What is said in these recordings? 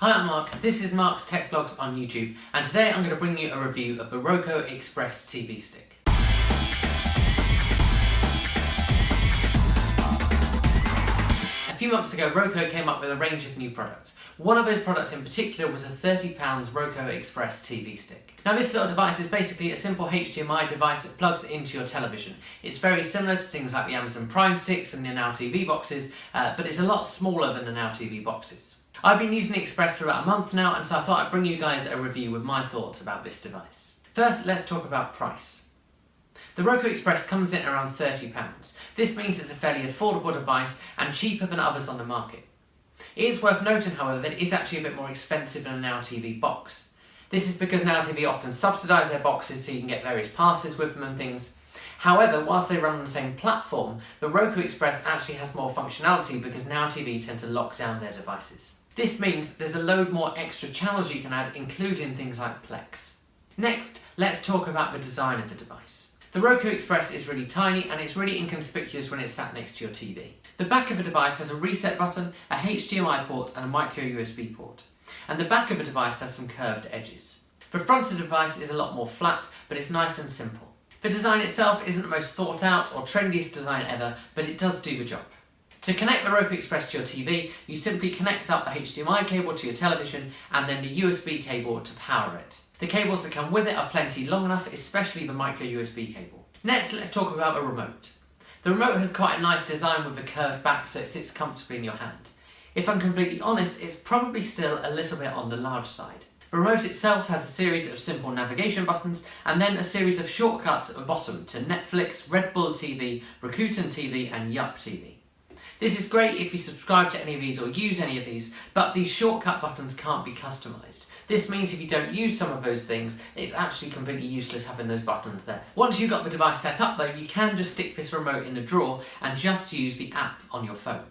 Hi, I'm Mark. This is Mark's Tech Vlogs on YouTube, and today I'm going to bring you a review of the Roku Express TV stick. A few months ago, Roku came up with a range of new products. One of those products in particular was a £30 Roku Express TV stick. Now, this little device is basically a simple HDMI device that plugs into your television. It's very similar to things like the Amazon Prime sticks and the Now TV boxes, but it's a lot smaller than the Now TV boxes. I've been using the Express for about a month now, and so I thought I'd bring you guys a review with my thoughts about this device. First, let's talk about price. The Roku Express comes in around £30. This means it's a fairly affordable device and cheaper than others on the market. It is worth noting, however, that it is actually a bit more expensive than a Now TV box. This is because Now TV often subsidise their boxes so you can get various passes with them and things. However, whilst they run on the same platform, the Roku Express actually has more functionality because Now TV tend to lock down their devices. This means there's a load more extra channels you can add, including things like Plex. Next, let's talk about the design of the device. The Roku Express is really tiny and it's really inconspicuous when it's sat next to your TV. The back of the device has a reset button, a HDMI port and a micro USB port. And the back of the device has some curved edges. The front of the device is a lot more flat, but it's nice and simple. The design itself isn't the most thought out or trendiest design ever, but it does do the job. To connect the Roku Express to your TV, you simply connect up the HDMI cable to your television and then the USB cable to power it. The cables that come with it are plenty long enough, especially the micro USB cable. Next, let's talk about a remote. The remote has quite a nice design with a curved back so it sits comfortably in your hand. If I'm completely honest, it's probably still a little bit on the large side. The remote itself has a series of simple navigation buttons and then a series of shortcuts at the bottom to Netflix, Red Bull TV, Rakuten TV and Yup TV. This is great if you subscribe to any of these or use any of these, but these shortcut buttons can't be customised. This means if you don't use some of those things, it's actually completely useless having those buttons there. Once you've got the device set up though, you can just stick this remote in a drawer and just use the app on your phone.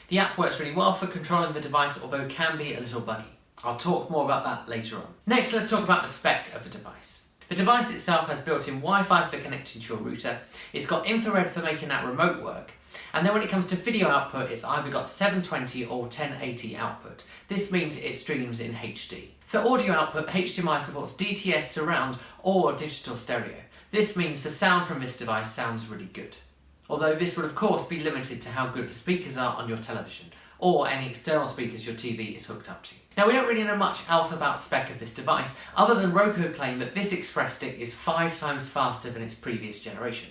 The app works really well for controlling the device, although can be a little buggy. I'll talk more about that later on. Next, let's talk about the spec of the device. The device itself has built-in Wi-Fi for connecting to your router, it's got infrared for making that remote work, and then when it comes to video output, it's either got 720 or 1080 output. This means it streams in HD. For audio output, HDMI supports DTS surround or digital stereo. This means the sound from this device sounds really good. Although this will of course be limited to how good the speakers are on your television, or any external speakers your TV is hooked up to. Now, we don't really know much else about spec of this device, other than Roku claim that this Express stick is 5 times faster than its previous generation.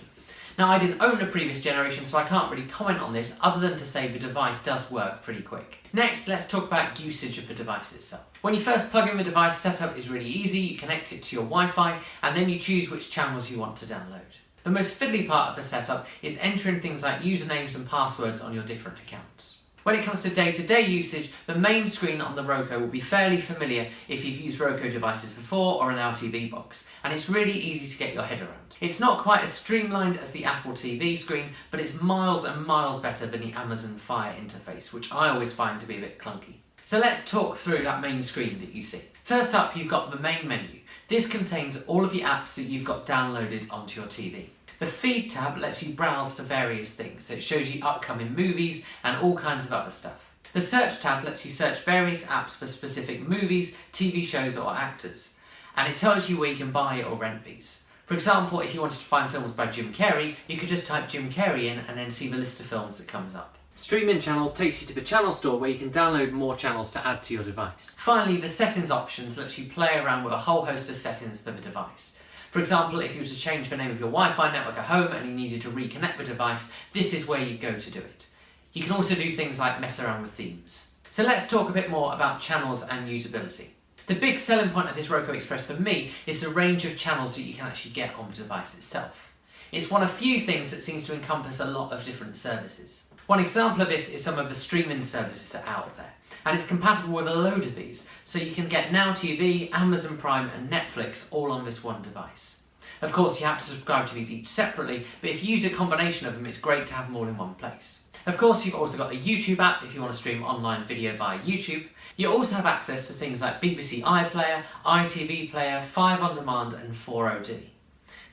Now, I didn't own the previous generation, so I can't really comment on this, other than to say the device does work pretty quick. Next, let's talk about usage of the device itself. When you first plug in the device, setup is really easy. You connect it to your Wi-Fi, and then you choose which channels you want to download. The most fiddly part of the setup is entering things like usernames and passwords on your different accounts. When it comes to day-to-day usage, the main screen on the Roku will be fairly familiar if you've used Roku devices before or an Now TV box, and it's really easy to get your head around. It's not quite as streamlined as the Apple TV screen, but it's miles and miles better than the Amazon Fire interface, which I always find to be a bit clunky. So let's talk through that main screen that you see. First up, you've got the main menu. This contains all of the apps that you've got downloaded onto your TV. The Feed tab lets you browse for various things, so it shows you upcoming movies and all kinds of other stuff. The Search tab lets you search various apps for specific movies, TV shows or actors, and it tells you where you can buy or rent these. For example, if you wanted to find films by Jim Carrey, you could just type Jim Carrey in and then see the list of films that comes up. Streaming channels takes you to the channel store where you can download more channels to add to your device. Finally, the settings options lets you play around with a whole host of settings for the device. For example, if you were to change the name of your Wi-Fi network at home and you needed to reconnect the device, this is where you go to do it. You can also do things like mess around with themes. So let's talk a bit more about channels and usability. The big selling point of this Roku Express for me is the range of channels that you can actually get on the device itself. It's one of few things that seems to encompass a lot of different services. One example of this is some of the streaming services that are out there, and it's compatible with a load of these, so you can get Now TV, Amazon Prime and Netflix all on this one device. Of course, you have to subscribe to these each separately, but if you use a combination of them, it's great to have them all in one place. Of course, you've also got a YouTube app if you want to stream online video via YouTube. You also have access to things like BBC iPlayer, iTV Player, 5 On Demand and 4OD.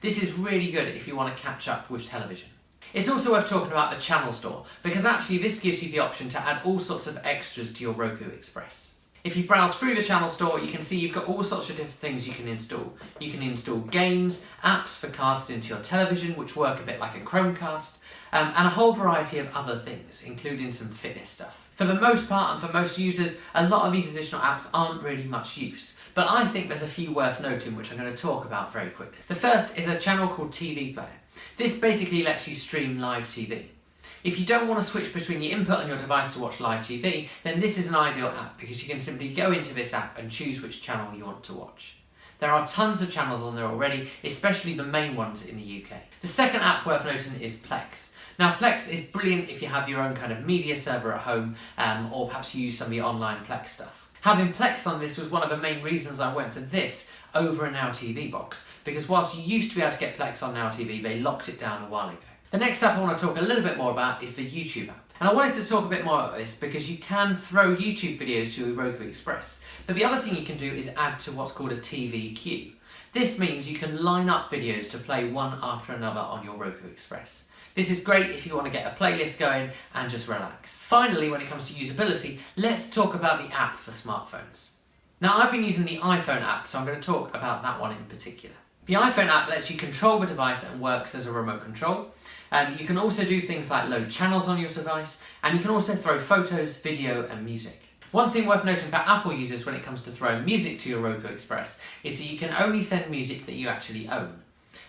This is really good if you want to catch up with television. It's also worth talking about the channel store, because actually this gives you the option to add all sorts of extras to your Roku Express. If you browse through the channel store, you can see you've got all sorts of different things you can install. You can install games, apps for casting to your television, which work a bit like a Chromecast, and a whole variety of other things, including some fitness stuff. For the most part, and for most users, a lot of these additional apps aren't really much use, but I think there's a few worth noting which I'm going to talk about very quickly. The first is a channel called TV Player. This basically lets you stream live TV. If you don't want to switch between your input on your device to watch live TV, then this is an ideal app because you can simply go into this app and choose which channel you want to watch. There are tons of channels on there already, especially the main ones in the UK. The second app worth noting is Plex. Now Plex is brilliant if you have your own kind of media server at home, or perhaps you use some of your online Plex stuff. Having Plex on this was one of the main reasons I went for this over a Now TV box, because whilst you used to be able to get Plex on Now TV, they locked it down a while ago. The next app I want to talk a little bit more about is the YouTube app. And I wanted to talk a bit more about this because you can throw YouTube videos to a Roku Express, but the other thing you can do is add to what's called a TV queue. This means you can line up videos to play one after another on your Roku Express. This is great if you want to get a playlist going and just relax. Finally, when it comes to usability, let's talk about the app for smartphones. Now I've been using the iPhone app, so I'm going to talk about that one in particular. The iPhone app lets you control the device and works as a remote control. You can also do things like load channels on your device, and you can also throw photos, video and music. One thing worth noting for Apple users when it comes to throwing music to your Roku Express is that you can only send music that you actually own.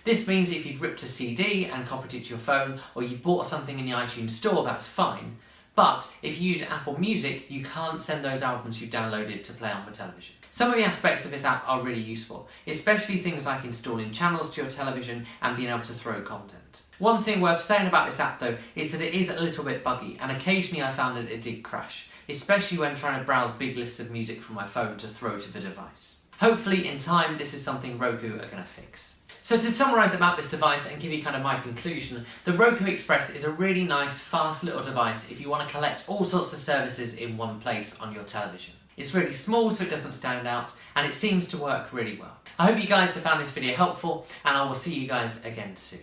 This means if you've ripped a CD and copied it to your phone, or you've bought something in the iTunes store, that's fine. But if you use Apple Music, you can't send those albums you've downloaded to play on the television. Some of the aspects of this app are really useful, especially things like installing channels to your television and being able to throw content. One thing worth saying about this app though is that it is a little bit buggy, and occasionally I found that it did crash, especially when trying to browse big lists of music from my phone to throw to the device. Hopefully in time this is something Roku are going to fix. So to summarise about this device and give you kind of my conclusion, the Roku Express is a really nice, fast little device if you want to collect all sorts of services in one place on your television. It's really small so it doesn't stand out, and it seems to work really well. I hope you guys have found this video helpful, and I will see you guys again soon.